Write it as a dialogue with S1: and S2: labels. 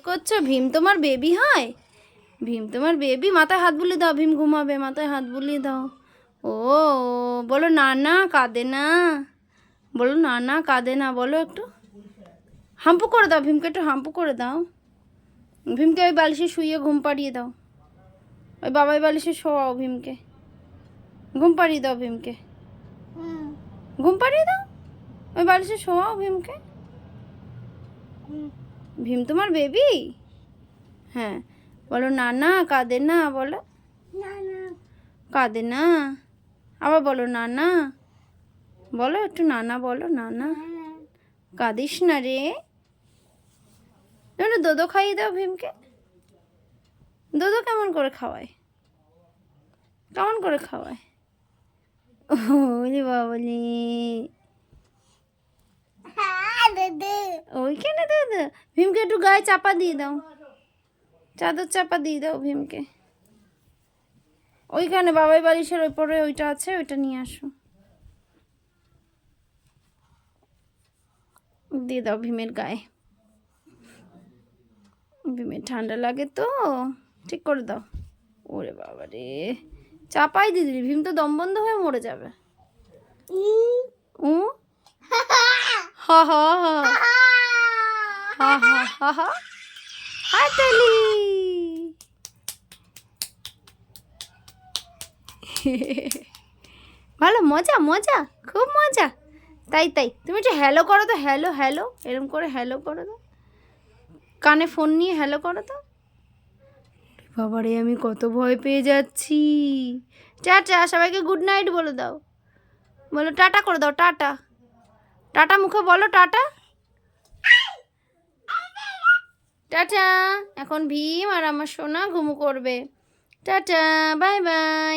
S1: করছো? ভীম তোমার বেবি হয়? ভীম তোমার বেবি? মাথায় হাত বুলিয়ে দাও, ভীম ঘুমাবে, মাথায় হাত বুলিয়ে দাও। ও বলো না না, কাঁদে না, বলো না না, কাঁদে না, বলো একটু হাম্পু করে দাও, ভীমকে একটু হাম্পু করে দাও। ভীমকে ওই বালিশে শুইয়ে ঘুম পাড়িয়ে দাও, ওই বাবাই বালিশে শোয়াও ভীমকে, ঘুম পাড়িয়ে দাও ভীমকে, ঘুম পাড়িয়ে দাও, ওই বালিশে শোয়াও ভীমকে। ভীম তোমার বেবি? হ্যাঁ বলো না না, কাঁদে না, বলো কাঁদে না, আবার বলো না না, বলো একটু না না, বলো না না, কাঁদিস না রে। একটু দোদো খাইয়ে দাও ভীমকে। দোদো কেমন করে খাওয়ায়? কেমন করে খাওয়ায়? ওরে বাবলি, ওইখানে দাদা। ভীমকে একটু গায়ে চাপা দিয়ে দাও, চাদর চাপা দিয়ে দাও ভীমকে। ওইখানে বাবাই বালিশের ওপরে ওইটা আছে, ওইটা নিয়ে আসো, দিয়ে দাও ভীমের গায়ে। ভীমের ঠান্ডা লাগে তো, ঠিক করে দাও। ওরে বাবা রে, চাপাই দিয়ে দিলি, ভীম তো দম বন্ধ হয়ে মরে যাবে। উ হা হা হা হা হা হা হা হাততালি। ভালো, মজা মজা, খুব মজা। তাই তাই, তুমি একটু হ্যালো করো তো, হ্যালো হ্যালো, এরকম করে হ্যালো করো তো, কানে ফোন নিয়ে হ্যালো করো তো। বাবারে আমি কত ভয় পেয়ে যাচ্ছি। টাটা, সবাইকে গুড নাইট বলে দাও, বলো টাটা করে দাও, টাটা, টাটা মুখে বলো টাটা, টাটা। এখন ভীম আর আমার সোনা ঘুমু করবে। Tata, bye bye.